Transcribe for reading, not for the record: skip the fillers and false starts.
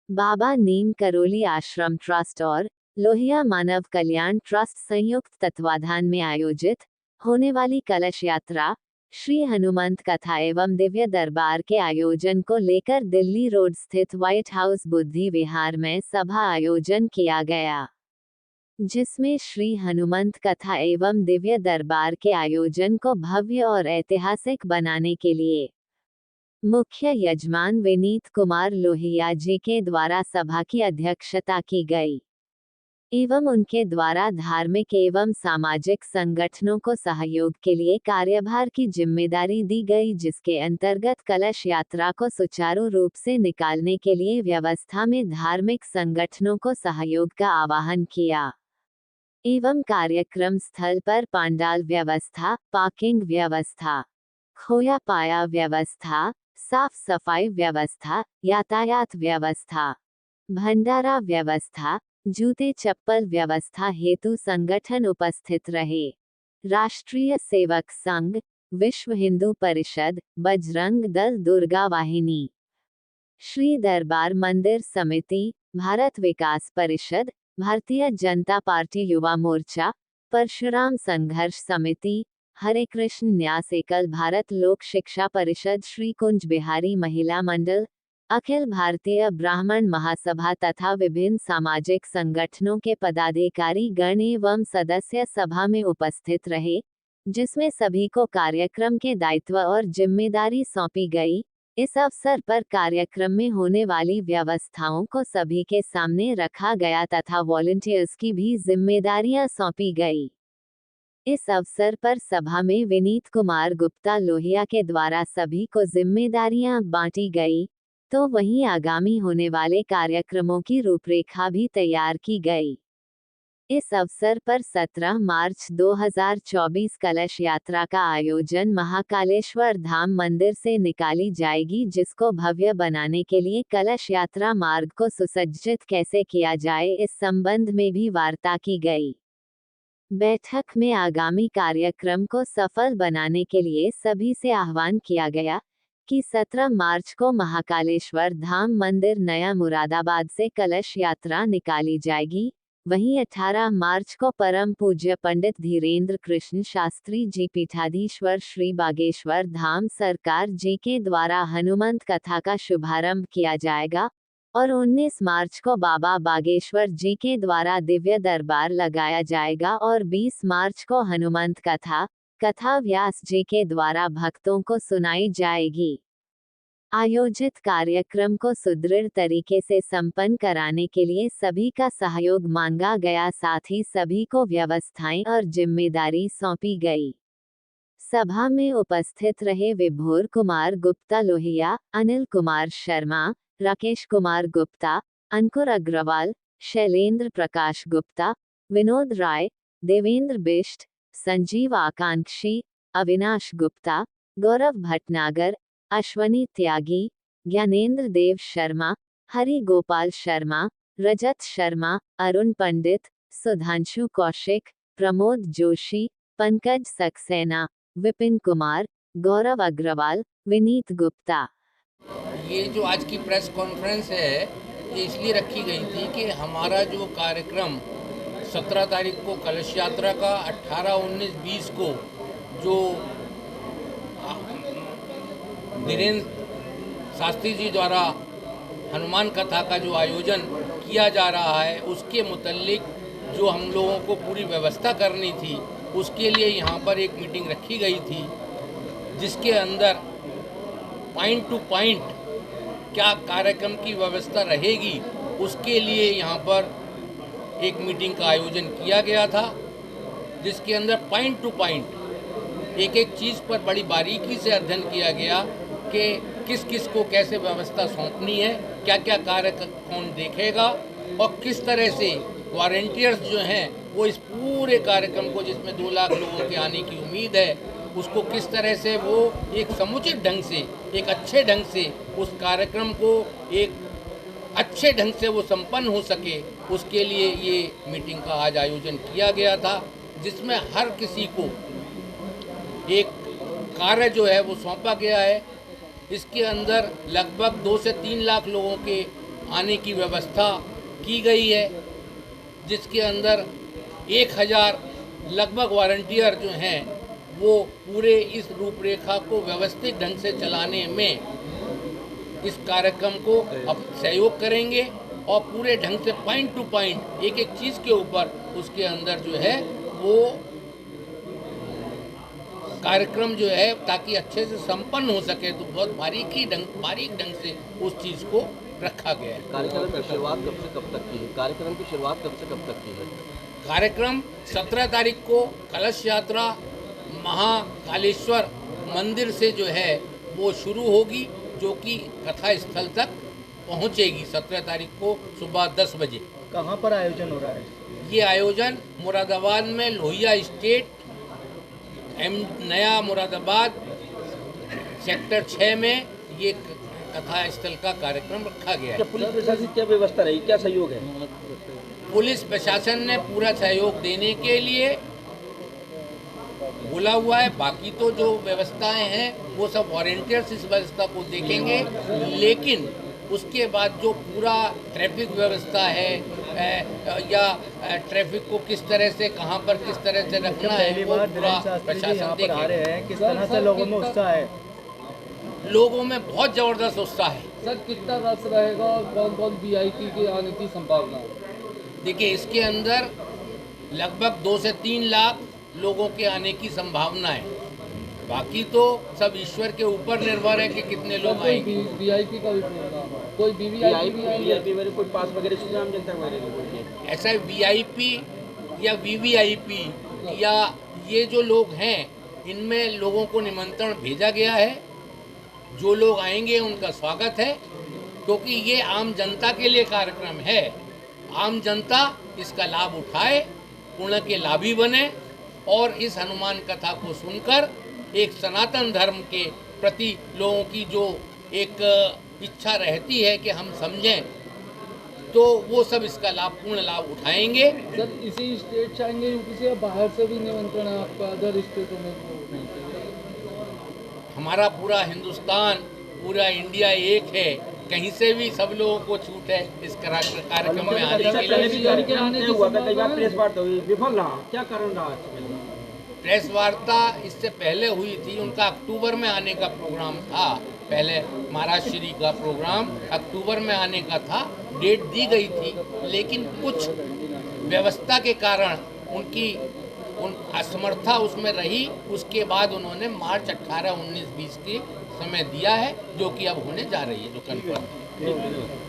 बाबा नीम करोली आश्रम ट्रस्ट और लोहिया मानव कल्याण ट्रस्ट संयुक्त तत्वाधान में आयोजित होने वाली कलश यात्रा श्री हनुमंत कथा एवं दिव्य दरबार के आयोजन को लेकर दिल्ली रोड स्थित व्हाइट हाउस बुद्धि विहार में सभा आयोजन किया गया, जिसमें श्री हनुमंत कथा एवं दिव्य दरबार के आयोजन को भव्य और ऐतिहासिक बनाने के लिए मुख्य यजमान विनीत कुमार लोहिया जी के द्वारा सभा की अध्यक्षता की गई एवं उनके द्वारा धार्मिक एवं सामाजिक संगठनों को सहयोग के लिए कार्यभार की जिम्मेदारी दी गई, जिसके अंतर्गत कलश यात्रा को सुचारू रूप से निकालने के लिए व्यवस्था में धार्मिक संगठनों को सहयोग का आह्वान किया एवं कार्यक्रम स्थल पर पांडाल व्यवस्था, पार्किंग व्यवस्था, खोया पाया व्यवस्था, साफ सफाई व्यवस्था, यातायात व्यवस्था, भंडारा व्यवस्था, जूते चप्पल व्यवस्था हेतु संगठन उपस्थित रहे। राष्ट्रीय सेवक संघ, विश्व हिंदू परिषद, बजरंग दल, दुर्गा वाहिनी, श्री दरबार मंदिर समिति, भारत विकास परिषद, भारतीय जनता पार्टी युवा मोर्चा, परशुराम संघर्ष समिति, हरे कृष्ण न्यास एकल भारत लोक शिक्षा परिषद, श्री कुंज बिहारी महिला मंडल, अखिल भारतीय ब्राह्मण महासभा तथा विभिन्न सामाजिक संगठनों के पदाधिकारी गण एवं सदस्य सभा में उपस्थित रहे, जिसमें सभी को कार्यक्रम के दायित्व और जिम्मेदारी सौंपी गई। इस अवसर पर कार्यक्रम में होने वाली व्यवस्थाओं को सभी के सामने रखा गया तथा वॉलंटियर्स की भी जिम्मेदारियां सौंपी गई। इस अवसर पर सभा में विनीत कुमार गुप्ता लोहिया के द्वारा सभी को जिम्मेदारियां बांटी गई, तो वहीं आगामी होने वाले कार्यक्रमों की रूपरेखा भी तैयार की गई। इस अवसर पर 17 मार्च 2024 कलश यात्रा का आयोजन महाकालेश्वर धाम मंदिर से निकाली जाएगी, जिसको भव्य बनाने के लिए कलश यात्रा मार्ग को सुसज्जित कैसे किया जाए, इस संबंध में भी वार्ता की गई। बैठक में आगामी कार्यक्रम को सफल बनाने के लिए सभी से आह्वान किया गया कि 17 मार्च को महाकालेश्वर धाम मंदिर नया मुरादाबाद से कलश यात्रा निकाली जाएगी। वहीं 18 मार्च को परम पूज्य पंडित धीरेन्द्र कृष्ण शास्त्री जी पीठाधीश्वर श्री बागेश्वर धाम सरकार जी के द्वारा हनुमंत कथा का शुभारंभ किया जाएगा और 19 मार्च को बाबा बागेश्वर जी के द्वारा दिव्य दरबार लगाया जाएगा और 20 मार्च को हनुमंत कथा व्यास जी के द्वारा भक्तों को सुनाई जाएगी। आयोजित कार्यक्रम को सुदृढ़ तरीके से संपन्न कराने के लिए सभी का सहयोग मांगा गया, साथ ही सभी को व्यवस्थाएं और जिम्मेदारी सौंपी गई। सभा में उपस्थित रहे विभोर कुमार गुप्ता लोहिया, अनिल कुमार शर्मा, राकेश कुमार गुप्ता, अंकुर अग्रवाल, शैलेंद्र प्रकाश गुप्ता, विनोद राय, देवेंद्र बिष्ट, संजीव आकांक्षी, अविनाश गुप्ता, गौरव भटनागर, अश्वनी त्यागी, ज्ञानेंद्र देव शर्मा, हरि गोपाल शर्मा, रजत शर्मा, अरुण पंडित, सुधांशु कौशिक, प्रमोद जोशी, पंकज सक्सेना, विपिन कुमार, गौरव अग्रवाल, विनीत गुप्ता। ये जो आज की प्रेस कॉन्फ्रेंस है, ये इसलिए रखी गई थी कि हमारा जो कार्यक्रम 17 तारीख को कलश यात्रा का, 18, 19, 20 को जो धीरेन्द्र शास्त्री जी द्वारा हनुमान कथा का जो आयोजन किया जा रहा है, उसके मुतल्लिक जो हम लोगों को पूरी व्यवस्था करनी थी, उसके लिए यहाँ पर एक मीटिंग रखी गई थी, जिसके अंदर पॉइंट टू पॉइंट क्या कार्यक्रम की व्यवस्था रहेगी, उसके लिए यहाँ पर एक मीटिंग का आयोजन किया गया था, जिसके अंदर पॉइंट टू पॉइंट एक एक चीज़ पर बड़ी बारीकी से अध्ययन किया गया कि किस किस को कैसे व्यवस्था सौंपनी है, क्या क्या कार्य कौन देखेगा और किस तरह से वॉलंटियर्स जो हैं वो इस पूरे कार्यक्रम को, जिसमें 2 लाख लोगों के आने की उम्मीद है, उसको किस तरह से वो एक समुचित ढंग से, एक अच्छे ढंग से उस कार्यक्रम को एक अच्छे ढंग से वो संपन्न हो सके, उसके लिए ये मीटिंग का आज आयोजन किया गया था, जिसमें हर किसी को एक कार्य जो है वो सौंपा गया है। इसके अंदर लगभग 2 से 3 लाख लोगों के आने की व्यवस्था की गई है, जिसके अंदर 1000 लगभग वॉलंटियर जो हैं वो पूरे इस रूपरेखा को व्यवस्थित ढंग से चलाने में इस कार्यक्रम को अब सहयोग करेंगे और पूरे ढंग से पॉइंट टू पॉइंट एक एक चीज़ के ऊपर उसके अंदर जो है वो कार्यक्रम जो है ताकि अच्छे से संपन्न हो सके, तो बहुत बारीक ढंग से उस चीज़ को रखा गया है। कार्यक्रम की शुरुआत कब से कब तक की है? कार्यक्रम की शुरुआत कब से कब तक की है? कार्यक्रम 17 तारीख को कलश यात्रा महाकालेश्वर मंदिर से जो है वो शुरू होगी, जो कि कथा स्थल तक पहुंचेगी 17 तारीख को सुबह 10 बजे। कहाँ पर आयोजन हो रहा है? ये आयोजन मुरादाबाद में लोहिया स्टेट नया मुरादाबाद सेक्टर 6 में ये कथा स्थल का कार्यक्रम रखा गया है। पुलिस प्रशासन की क्या व्यवस्था रही, क्या सहयोग है? पुलिस प्रशासन ने पूरा सहयोग देने के लिए बोला हुआ है। बाकी तो जो व्यवस्थाएं हैं वो सब वॉलंटियर्स इस व्यवस्था को देखेंगे, लेकिन उसके बाद जो पूरा ट्रैफिक व्यवस्था है या ट्रैफिक को किस तरह से कहां पर किस तरह से रखना है वो पूरा प्रशासन देखेगा। किस तरह से लोगों में उत्साह है? लोगों में बहुत जबरदस्त उत्साह है। सर कितना रस रहेगा और कौन कौन वीआईपी के आने की संभावना है? देखिए, इसके अंदर लगभग 2 से 3 लाख लोगों के आने की संभावना है। बाकी तो सब ईश्वर के ऊपर निर्भर है कि कितने लोग आएंगे। वीआईपी का भी प्रोग्राम है, कोई वीवीआईपी मेरे कोई पास वगैरह सुविधा जनता वगैरह ऐसा वीआईपी या वीवीआईपी या ये जो लोग हैं इनमें लोगों को निमंत्रण भेजा गया है। जो लोग आएंगे उनका स्वागत है, क्योंकि ये आम जनता के लिए कार्यक्रम है। आम जनता इसका लाभ उठाए, पुण्य के लाभी बने और इस हनुमान कथा को सुनकर एक सनातन धर्म के प्रति लोगों की जो एक इच्छा रहती है कि हम समझें, तो वो सब इसका पूर्ण लाभ उठाएंगे। सर इसी स्टेट से आएंगे यूपी से या बाहर से भी निमंत्रण है आपका अदर स्टेटों में? हमारा पूरा हिंदुस्तान, पूरा इंडिया एक है, कहीं से भी सब लोगों को छूट है इस कार्यक्रम में आने के लिए। विफल रहा, क्या कारण रहा? प्रेस वार्ता इससे पहले हुई थी, उनका अक्टूबर में आने का प्रोग्राम था। पहले महाराज श्री का प्रोग्राम अक्टूबर में आने का था, डेट दी गई थी, लेकिन कुछ व्यवस्था के कारण उनकी असमर्था उसमें रही। उसके बाद उन्होंने मार्च 18, 19, 20 के समय दिया है, जो कि अब होने जा रही है, जो कन्फर्म है।